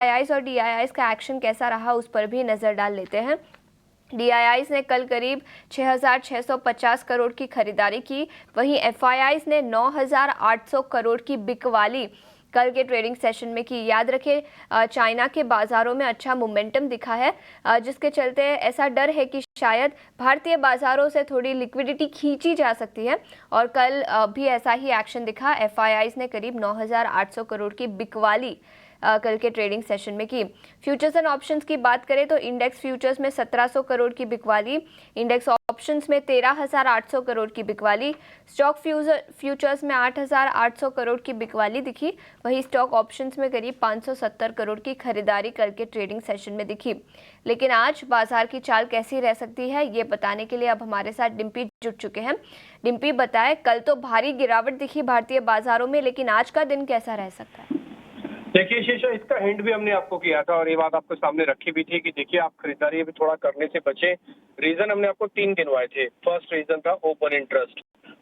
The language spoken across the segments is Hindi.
DIIs और DIIs का एक्शन कैसा रहा उस पर भी नज़र डाल लेते हैं। DIIs ने कल करीब 6,650 करोड़ की खरीदारी की, वहीं FIIs ने 9,800 करोड़ की बिकवाली कल के ट्रेडिंग सेशन में की। याद रखें चाइना के बाज़ारों में अच्छा मोमेंटम दिखा है, जिसके चलते ऐसा डर है कि शायद भारतीय बाज़ारों से थोड़ी लिक्विडिटी खींची जा सकती है और कल भी ऐसा ही एक्शन दिखा। FIIs ने करीब 9,800 करोड़ की बिकवाली कल के ट्रेडिंग सेशन में की। फ्यूचर्स एंड ऑप्शंस की बात करें तो इंडेक्स फ्यूचर्स में 1700 करोड़ की बिकवाली, इंडेक्स ऑप्शंस में 13,800 करोड़ की बिकवाली, स्टॉक फ्यूचर्स में 8,800 करोड़ की बिकवाली दिखी। वहीं स्टॉक ऑप्शंस में करीब 570 करोड़ की खरीदारी कल के ट्रेडिंग सेशन में दिखी। लेकिन आज बाजार की चाल कैसी रह सकती है, ये बताने के लिए अब हमारे साथ डिम्पी जुड़ चुके हैं। डिम्पी बताएं, कल तो भारी गिरावट दिखी भारतीय बाजारों में, लेकिन आज का दिन कैसा रह सकता है? देखिए शीशा, इसका हिंट भी हमने आपको किया था और ये बात आपको सामने रखी भी थी कि देखिए आप खरीदारी भी थोड़ा करने से बचे। रीजन हमने आपको 3 गिनवाए थे। फर्स्ट रीजन था ओपन इंटरेस्ट।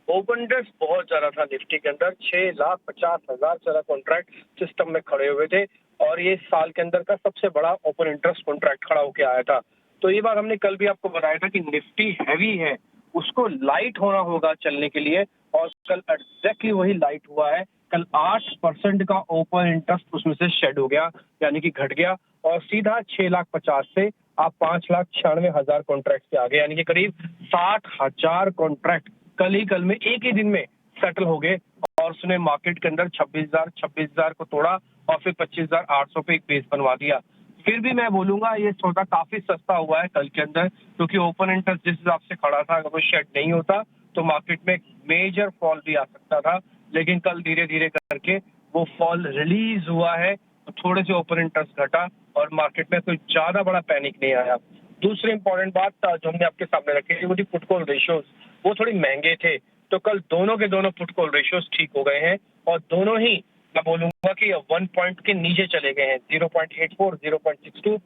ओपन इंटरेस्ट बहुत ज्यादा था निफ्टी के अंदर, 6,50,000 सारा कॉन्ट्रैक्ट सिस्टम में खड़े हुए थे और ये साल के अंदर का सबसे बड़ा ओपन इंटरेस्ट कॉन्ट्रैक्ट खड़ा होकर आया था। तो ये बात हमने कल भी आपको बताया था कि निफ्टी हैवी है, उसको लाइट होना होगा चलने के लिए, और कल एग्जैक्टली वही लाइट हुआ है। कल 8% का ओपन इंटरेस्ट उसमें से शेड हो गया, यानी कि घट गया, और सीधा 6,50,000 से आप 5,96,000 कॉन्ट्रैक्ट पे आ गए, यानी कि करीब 60,000 कॉन्ट्रैक्ट कल में एक ही दिन में सेटल हो गए। और उसने मार्केट के अंदर 26,000 को तोड़ा और फिर 25,800 पे एक बेस बनवा दिया। फिर भी मैं बोलूंगा ये सौदा काफी सस्ता हुआ है कल के अंदर, क्योंकि ओपन इंटरेस्ट जिस हिसाब से खड़ा था, अगर वो शेड नहीं होता तो मार्केट में मेजर फॉल भी आ सकता था। लेकिन कल धीरे धीरे करके वो फॉल रिलीज हुआ है, तो थोड़े से ओपन इंटरेस्ट घटा और मार्केट में कोई ज्यादा बड़ा पैनिक नहीं आया। दूसरी इंपॉर्टेंट बात जो हमने आपके सामने रखी थी वो थी पुट कॉल रेशियोज। वो थोड़े महंगे थे, तो कल दोनों के दोनों पुट कॉल रेशियोज ठीक हो गए हैं और दोनों ही मैं बोलूंगा कि 1 पॉइंट के नीचे चले गए हैं, 0.84, 0.62।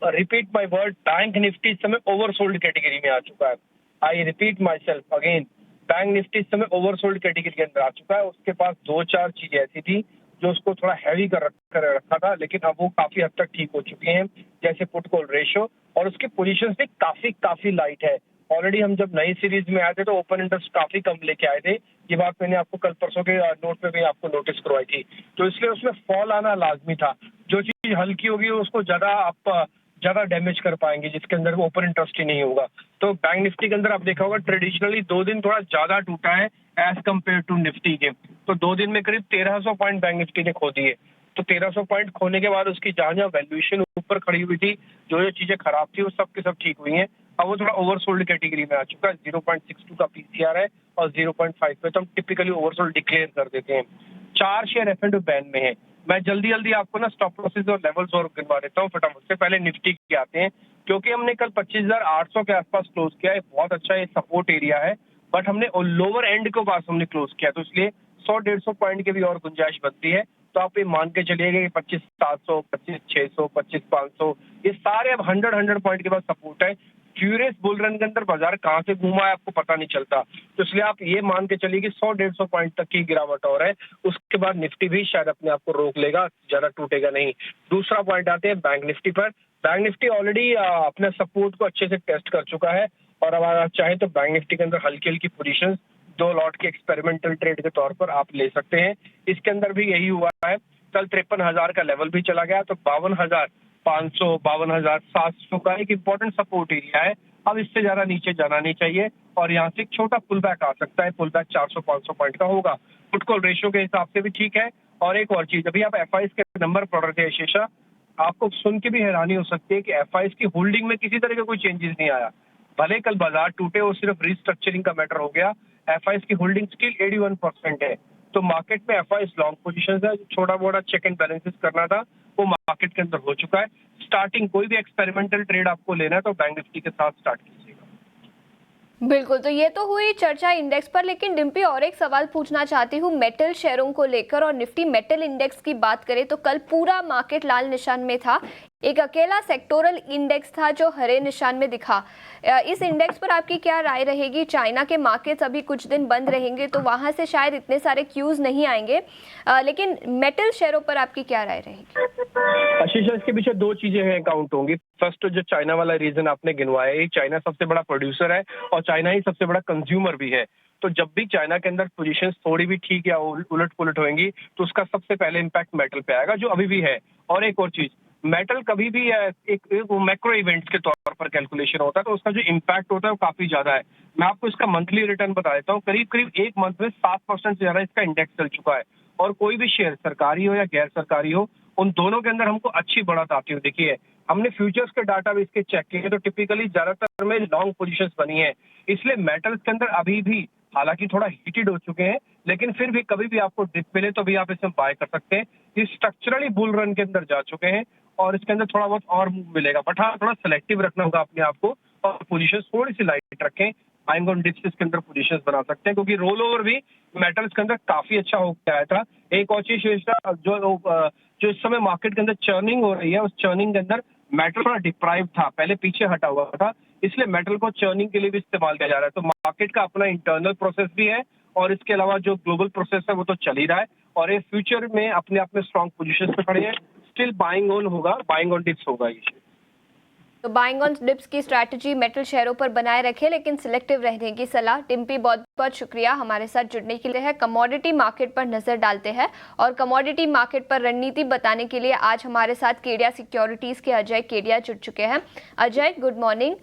Repeat my word, bank Nifty इस समय ओवरसोल्ड कैटेगरी में आ चुका है। I repeat my self again, bank Nifty इस समय ओवरसोल्ड कैटेगरी के अंदर आ चुका है। उसके पास 2-4 चीजें ऐसी थी जो उसको थोड़ा हैवी कर रखा था, लेकिन अब वो काफी हद तक ठीक हो चुके हैं, जैसे पुट कॉल रेशियो, और उसकी पोजीशन भी काफी लाइट है। ऑलरेडी हम जब नई सीरीज में आए थे तो ओपन इंटरेस्ट काफी कम लेके आए थे, ये बात मैंने आपको कल परसों के नोट पे भी आपको नोटिस करवाई थी। तो इसलिए उसमें फॉल आना लाजमी था। जो चीज हल्की होगी उसको ज्यादा डैमेज कर पाएंगे, जिसके अंदर ओपन इंटरेस्ट ही नहीं होगा। तो बैंक निफ्टी के अंदर आप देखा होगा ट्रेडिशनली 2 दिन थोड़ा ज्यादा टूटा है एज कम्पेयर टू निफ्टी के। तो 2 दिन में करीब 1,300 पॉइंट बैंक निफ्टी ने खो दिए। तो 1,300 पॉइंट खोने के बाद उसकी जहां वैल्यूएशन ऊपर खड़ी हुई थी, जो चीजें खराब थी वो सब की सब ठीक हुई हैं। अब वो थोड़ा ओवरसोल्ड कैटेगरी में आ चुका है। 0.62 का पीसीआर है और 0.5 पे तो हम टिपिकली ओवरसोल्ड डिक्लेयर कर देते हैं। 4 शेयर F&O बैन में है। मैं जल्दी आपको ना स्टॉप लॉसेस और लेवल्स और गिनवा देता हूँ फटाफट से। पहले निफ्टी के आते हैं, क्योंकि हमने कल 25,800 के आसपास क्लोज किया है। बहुत अच्छा ये सपोर्ट एरिया है, बट हमने लोअर एंड के पास हमने क्लोज किया, तो इसलिए 100-150 पॉइंट की भी और गुंजाइश बनती है। तो आप ये मान के चलिएगा कि 25,700, 25,600, 25,500 ये सारे अब 100 पॉइंट के बाद सपोर्ट है। फ्यूरियस बुल रन के अंदर बाजार कहाँ से घूमा है आपको पता नहीं चलता, तो इसलिए आप ये मान के चलिए कि 100-150 पॉइंट तक की गिरावट और है। उसके बाद निफ्टी भी शायद अपने आप को रोक लेगा, ज्यादा टूटेगा नहीं। दूसरा पॉइंट आते हैं बैंक निफ्टी पर। बैंक निफ्टी ऑलरेडी अपने सपोर्ट को अच्छे से टेस्ट कर चुका है, और अगर आप चाहें तो बैंक निफ्टी के अंदर हल्की हल्की पोजीशन 2 लॉट के एक्सपेरिमेंटल ट्रेड के तौर पर आप ले सकते हैं। इसके अंदर भी यही हुआ है। कल 53,000 का लेवल भी चला गया, तो 52,500, 52,700 का एक इंपॉर्टेंट सपोर्ट एरिया है। अब इससे ज्यादा नीचे जाना नहीं चाहिए और यहाँ से एक छोटा पुल बैक आ सकता है। पुल बैक 400-500 पॉइंट का होगा। पुट कॉल रेशियो के हिसाब से भी ठीक है। और एक और चीज, अभी आप FIs के नंबर पढ़ रहे थे शीशा, आपको सुन के भी हैरानी हो सकती है कि FIs की होल्डिंग में किसी तरह का कोई चेंजेस नहीं आया। भले कल बाजार टूटे और सिर्फ रिस्ट्रक्चरिंग का मैटर हो गया, FIs की होल्डिंग स्टिल 81% है। तो मार्केट में FIs लॉन्ग पोजीशन है, छोटा मोटा चेक एंड बैलेंसेस करना था वो मार्केट के अंदर हो चुका है। स्टार्टिंग कोई भी एक्सपेरिमेंटल ट्रेड आपको लेना है तो बैंक निफ्टी के साथ स्टार्ट कीजिएगा। बिल्कुल, तो ये तो हुई चर्चा इंडेक्स पर, लेकिन डिम्पी और एक सवाल पूछना चाहती हूँ मेटल शेयरों को लेकर। और निफ्टी मेटल इंडेक्स की बात करें तो कल पूरा मार्केट लाल निशान में था। एक अकेला सेक्टोरल इंडेक्स था जो हरे निशान में दिखा। इस इंडेक्स पर आपकी क्या राय रहेगी? चाइना के मार्केट्स अभी कुछ दिन बंद रहेंगे तो वहां से शायद इतने सारे क्यूज नहीं आएंगे, लेकिन मेटल शेयरों पर आपकी क्या राय रहेगी? आशीष, इसके पीछे दो चीजें हैं काउंट होंगी। फर्स्ट, जो चाइना वाला रीजन आपने गिनवाया है, चाइना सबसे बड़ा प्रोड्यूसर है और चाइना ही सबसे बड़ा कंज्यूमर भी है। तो जब भी चाइना के अंदर पोजीशन थोड़ी भी ठीक या उलट पुलट होंगी तो उसका सबसे पहले इम्पैक्ट मेटल पे आएगा, जो अभी भी है। और एक और चीज, मेटल कभी भी एक मैक्रो इवेंट्स के तौर पर कैलकुलेशन होता है, तो उसका जो इम्पैक्ट होता है वो काफी ज्यादा है। मैं आपको इसका मंथली रिटर्न बता देता हूँ। करीब करीब एक मंथ में 7% से ज्यादा इसका इंडेक्स चल चुका है। और कोई भी शेयर, सरकारी हो या गैर सरकारी हो, उन दोनों के अंदर हमको अच्छी बढ़त आती हुई दिखी है। हमने फ्यूचर्स के डाटा भी इसके चेक किए तो टिपिकली ज्यादातर में लॉन्ग पोजीशंस बनी है। इसलिए मेटल्स के अंदर अभी भी हालांकि थोड़ा हीटेड हो चुके हैं, लेकिन फिर भी कभी भी आपको डिप मिले तो भी आप इसमें बाय कर सकते हैं। ये स्ट्रक्चरली बुल रन के अंदर जा चुके हैं और इसके अंदर थोड़ा बहुत और मूव मिलेगा, बट हाँ, थोड़ा सिलेक्टिव रखना होगा अपने आप को और पोजीशन थोड़ी सी लाइट रखें। बाइंग ऑन डिप्स के अंदर पोजीशंस बना सकते हैं, क्योंकि रोल ओवर भी मेटल्स के अंदर काफी अच्छा हो गया था। एक और चीज जो इस समय मार्केट के अंदर चर्निंग हो रही है, उस चर्निंग के अंदर मेटल थोड़ा डिप्राइव था, पहले पीछे हटा हुआ था, इसलिए मेटल को चर्निंग के लिए भी इस्तेमाल किया जा रहा है। तो मार्केट का अपना इंटरनल प्रोसेस भी है और इसके अलावा जो ग्लोबल प्रोसेस है वो तो चल ही रहा है और ये फ्यूचर में अपने आप में स्ट्रॉन्ग पोजीशन पे खड़े हैं। स्टिल बाइंग ऑन होगा, बाइंग ऑन डिप्स होगा ये। तो बाइंग ऑन डिप्स की स्ट्रैटेजी मेटल शेयरों पर बनाए रखें, लेकिन सिलेक्टिव रहने की सलाह। टिम्पी, बहुत बहुत शुक्रिया हमारे साथ जुड़ने के लिए। है कमोडिटी मार्केट पर नजर डालते हैं और कमोडिटी मार्केट पर रणनीति बताने के लिए आज हमारे साथ केडिया सिक्योरिटीज के अजय केडिया जुड़ चुके हैं। Ajay, good morning.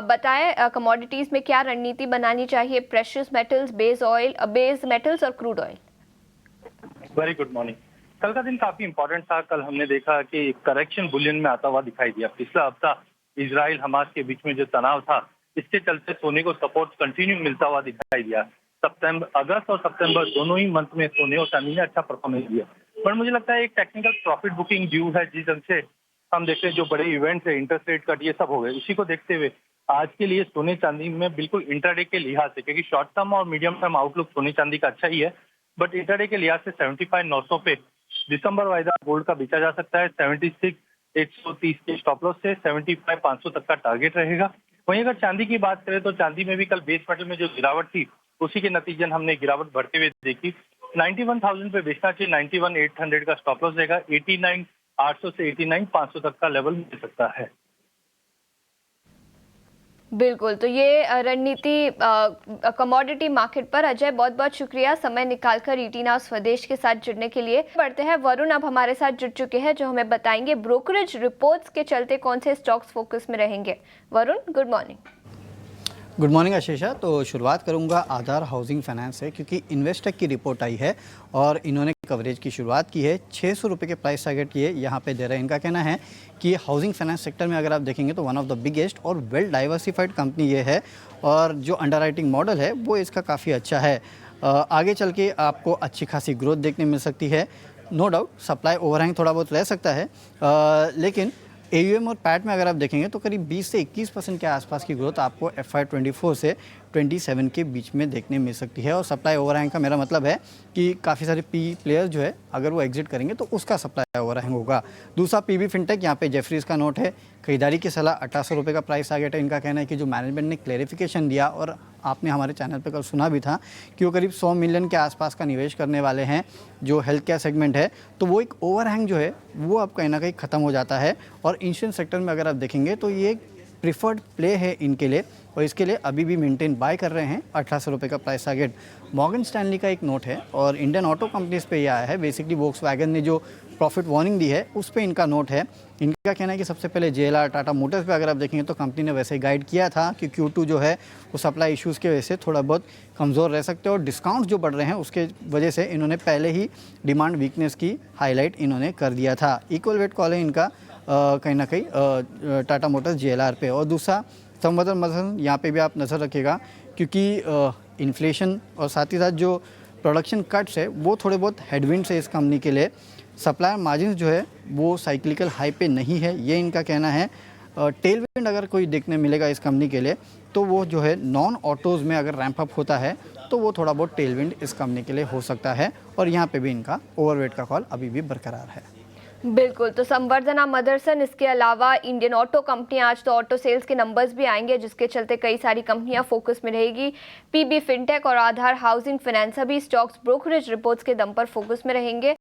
बताएं कमोडिटीज में क्या रणनीति बनानी चाहिए, प्रेशियस मेटल्स, बेस मेटल्स और crude oil. Very good morning. कल का दिन काफी इंपॉर्टेंट था। कल हमने देखा कि करेक्शन बुलियन में आता हुआ दिखाई दिया। पिछला हफ्ता इजराइल हमास के बीच में जो तनाव था, इसके चलते सोने को सपोर्ट कंटिन्यू मिलता हुआ दिखाई दिया। अगस्त और सितंबर दोनों ही मंथ में सोने और चांदी ने अच्छा परफॉर्मेंस दिया। पर मुझे लगता है एक टेक्निकल प्रॉफिट बुकिंग ड्यू है, जिस ढंग से हम देखते हैं जो बड़े इवेंट्स है, इंटरेस्ट रेट कट, ये सब हो गए। इसी को देखते हुए आज के लिए सोने चांदी में बिल्कुल इंट्राडे के लिहाज से, क्योंकि शॉर्ट टर्म और मीडियम टर्म आउटलुक सोने चांदी का अच्छा ही है, बट इंट्राडे के लिहाज से 75,900 पे दिसंबर वायदा गोल्ड का बेचा जा सकता है। 76,130 के स्टॉप लॉस से 75,500 तक का टारगेट रहेगा। वहीं अगर चांदी की बात करें तो चांदी में भी कल बेस मेटल में जो गिरावट थी, उसी के नतीजन हमने गिरावट बढ़ते हुए देखी। 91,000 पे बेचना चाहिए, 91,800 का स्टॉप लॉस रहेगा। 89,800 से 89,500 तक का लेवल मिल सकता है। बिल्कुल, तो ये रणनीति कमोडिटी मार्केट पर। अजय, बहुत बहुत शुक्रिया समय निकालकर ईटी नाउ स्वदेश के साथ जुड़ने के लिए। बढ़ते हैं, वरुण अब हमारे साथ जुड़ चुके हैं, जो हमें बताएंगे ब्रोकरेज रिपोर्ट्स के चलते कौन से स्टॉक्स फोकस में रहेंगे। Varun, good morning. Good morning Ashisha. तो शुरुआत करूंगा आधार हाउसिंग फाइनेंस से, क्योंकि इन्वेस्टेक की रिपोर्ट आई है और इन्होंने कवरेज की शुरुआत की है। 600 रुपये के प्राइस टारगेट ये यहाँ पे दे रहे हैं। इनका कहना है कि हाउसिंग फाइनेंस सेक्टर में अगर आप देखेंगे तो वन ऑफ द बिगेस्ट और वेल डाइवर्सिफाइड कंपनी ये है और जो अंडरराइटिंग मॉडल है वो इसका काफ़ी अच्छा है। आगे चल के आपको अच्छी खासी ग्रोथ देखने मिल सकती है। नो डाउट सप्लाई ओवरहैंग थोड़ा बहुत रह सकता है, लेकिन AUM और पैट में अगर आप देखेंगे तो करीब 20 से 21% के आसपास की ग्रोथ आपको FY24 से 27 के बीच में देखने मिल सकती है। और सप्लाई ओवरहैंग का मेरा मतलब है कि काफ़ी सारे PE प्लेयर्स जो है अगर वो एग्जिट करेंगे तो उसका सप्लाई ओवरहैंग होगा। दूसरा PB फिनटेक, यहाँ पे जेफरीज का नोट है, खरीदारी की सलाह। 1800 रुपये का प्राइस टारगेट है। इनका कहना है कि जो मैनेजमेंट ने क्लेरिफिकेशन दिया, और आपने हमारे चैनल पर कल सुना भी था कि वो करीब 100 मिलियन के आसपास का निवेश करने वाले हैं जो हेल्थ केयर सेगमेंट है, तो वो एक ओवरहैंग जो है वो अब कहीं ना कहीं ख़त्म हो जाता है। और इंश्योरेंस सेक्टर में अगर आप देखेंगे तो ये एक प्रिफर्ड प्ले है इनके लिए और इसके लिए अभी भी मेंटेन बाय कर रहे हैं। 1800 रुपये का प्राइस टारगेट। मॉर्गन स्टैनली का एक नोट है और इंडियन ऑटो कंपनीज पे ये आया है। बेसिकली वोक्सवैगन ने जो प्रॉफिट वार्निंग दी है उस पे इनका नोट है। इनका कहना है कि सबसे पहले JLR, टाटा मोटर्स पे अगर आप देखेंगे तो कंपनी ने वैसे गाइड किया था कि Q2 जो है वो सप्लाई इश्यूज़ की वजह से थोड़ा बहुत कमज़ोर रह सकते हैं और डिस्काउंट जो बढ़ रहे हैं उसके वजह से इन्होंने पहले ही डिमांड वीकनेस की हाईलाइट इन्होंने कर दिया था। इक्वल वेट कॉल है इनका कहीं ना कहीं टाटा मोटर्स JLR पे। और दूसरा संवर्धन मसन, यहाँ पे भी आप नज़र रखिएगा, क्योंकि इन्फ्लेशन और साथ ही साथ जो प्रोडक्शन कट्स है वो थोड़े बहुत हेडविंड्स है इस कंपनी के लिए। सप्लायर मार्जिन जो है वो साइक्लिकल हाई पे नहीं है, ये इनका कहना है। टेलविंड अगर कोई देखने मिलेगा इस कंपनी के लिए तो वो जो है नॉन ऑटोज़ में अगर रैंप अप होता है तो वो थोड़ा बहुत टेलविंड इस कंपनी के लिए हो सकता है। और यहाँ पे भी इनका ओवरवेट का कॉल अभी भी बरकरार है। बिल्कुल, तो संवर्धना मदरसन, इसके अलावा इंडियन ऑटो कंपनी, आज तो ऑटो सेल्स के नंबर्स भी आएंगे जिसके चलते कई सारी कंपनियां फोकस में रहेगी। PB फिनटेक और आधार हाउसिंग फाइनेंस, सभी स्टॉक्स ब्रोकरेज रिपोर्ट्स के दम पर फोकस में रहेंगे।